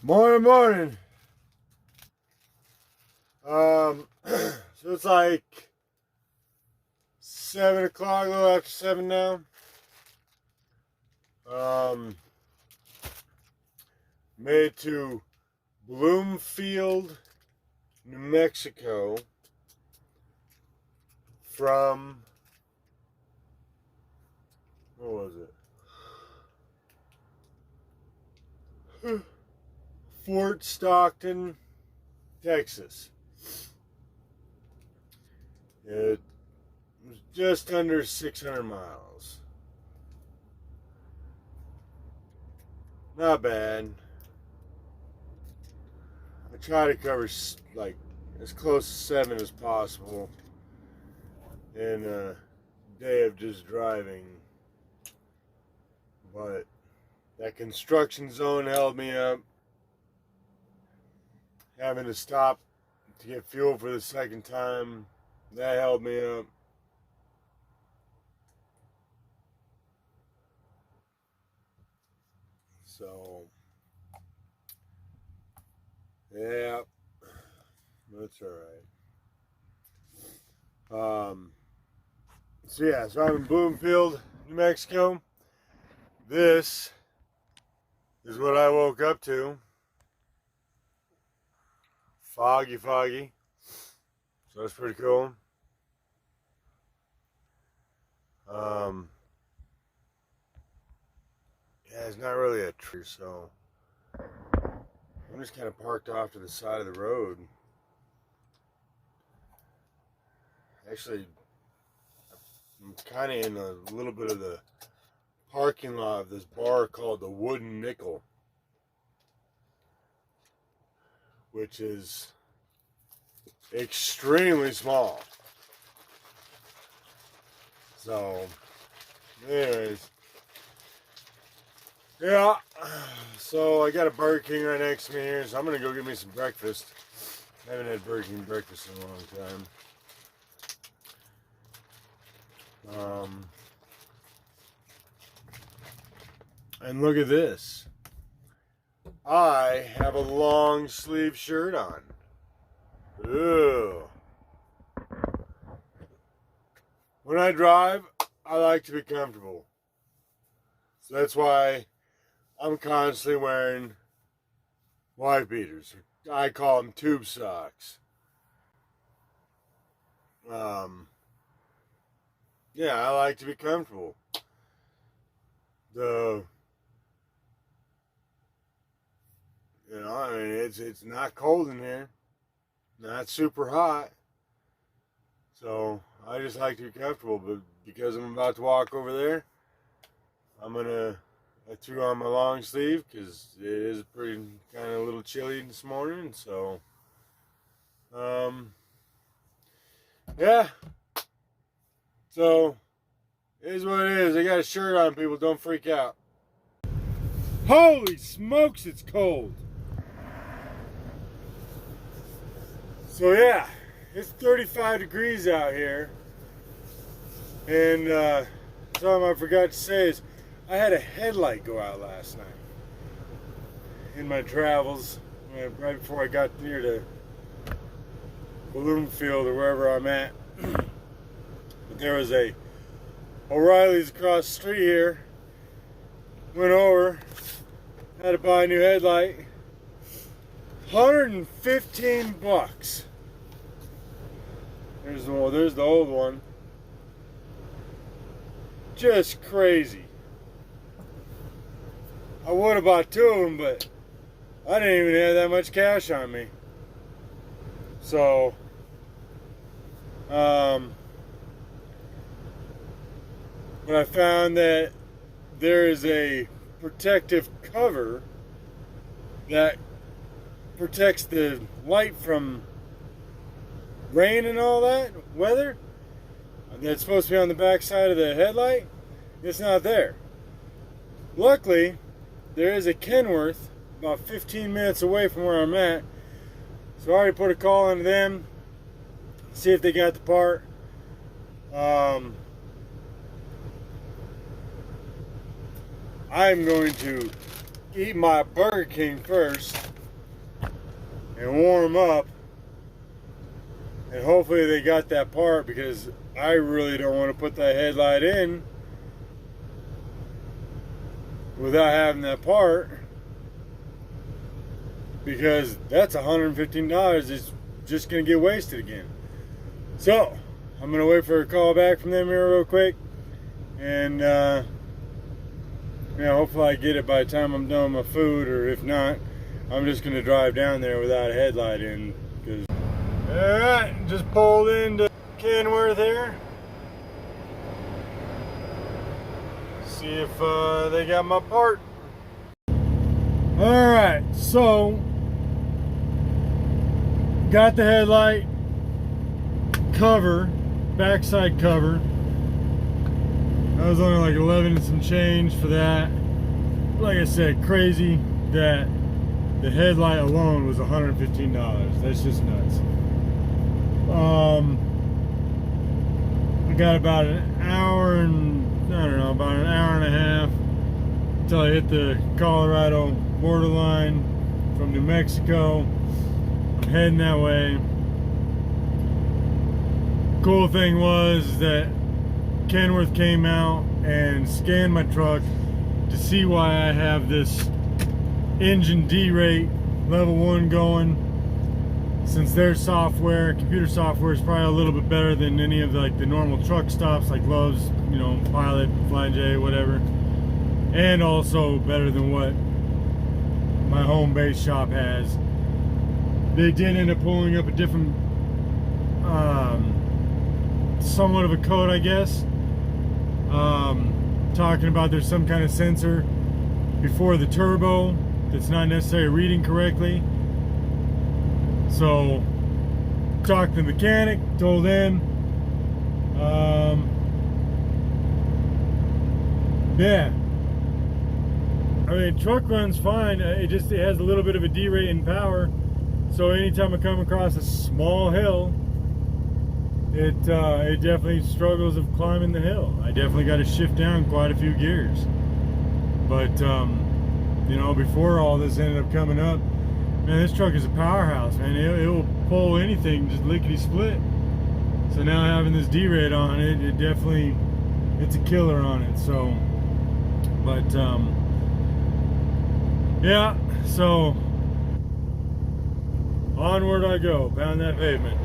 Morning, morning. So it's like 7 o'clock, a little after 7 now. Made it to Bloomfield, New Mexico from, what was it? Fort Stockton, Texas. It was just under 600 miles. Not bad. I try to cover like as close to 7 as possible in a day of just driving. But that construction zone held me up. Having to stop to get fuel for the second time, that held me up. So, yeah, that's all right. So I'm in Bloomfield, New Mexico. This is what I woke up to. Foggy. So that's pretty cool. Yeah, it's not really a tree, so I'm just kind of parked off to the side of the road. Actually, I'm kind of in a little bit of the parking lot of this bar called the Wooden Nickel, which is extremely small. So, anyways, yeah, so I got a Burger King right next to me here, so I'm gonna go get me some breakfast. I haven't had Burger King breakfast in a long time. And look at this. I have a long sleeve shirt on. Ew. When I drive, I like to be comfortable. So that's why I'm constantly wearing wife beaters. I call them tube socks. Yeah, I like to be comfortable. I mean, it's not cold in here, not super hot, so I just like to be comfortable. But because I'm about to walk over there, I threw on my long sleeve because it is pretty kind of a little chilly this morning. So, yeah. So, it is what it is. I got a shirt on, people. Don't freak out. Holy smokes, it's cold. So yeah, it's 35 degrees out here. And something I forgot to say is I had a headlight go out last night in my travels, right before I got near to Bloomfield or wherever I'm at. But there was a O'Reilly's across the street here. Went over, had to buy a new headlight. $115. There's the old one. Just crazy. I would have bought 2 of them, but I didn't even have that much cash on me. So, but I found that there is a protective cover that protects the light from rain and all that weather that's supposed to be on the back side of the headlight. It's not there. Luckily, there is a Kenworth about 15 minutes away from where I'm at, so I already put a call into them, see if they got the part. I'm going to eat my Burger King first and warm up. And hopefully they got that part, because I really don't want to put that headlight in without having that part, because that's $115. It's just going to get wasted again. So I'm going to wait for a call back from them here real quick, and hopefully I get it by the time I'm done with my food, or if not, I'm just going to drive down there without a headlight in. Alright, just pulled into Kenworth here. See if they got my part. Alright, so got the headlight cover, backside cover. That was only like 11 and some change for that. Like I said, crazy that the headlight alone was $115. That's just nuts. I got about an hour and about an hour and a half until I hit the Colorado borderline from New Mexico. I'm heading that way. Cool thing was that Kenworth came out and scanned my truck to see why I have this engine D-rate level 1 going, since their software, computer software, is probably a little bit better than any of the normal truck stops like Love's, Pilot, Flying J, whatever, and also better than what my home base shop has. They did end up pulling up a different somewhat of a code, I guess, talking about there's some kind of sensor before the turbo that's not necessarily reading correctly. So talked to the mechanic, told him, yeah, I mean, truck runs fine. It has a little bit of a D-rate in power, so anytime I come across a small hill, it definitely struggles of climbing the hill. I definitely got to shift down quite a few gears. But before all this ended up coming up, man, this truck is a powerhouse, man. It will pull anything, just lickety split. So now having this D-rate on it, it's a killer on it. So, but yeah, so onward I go, pound that pavement.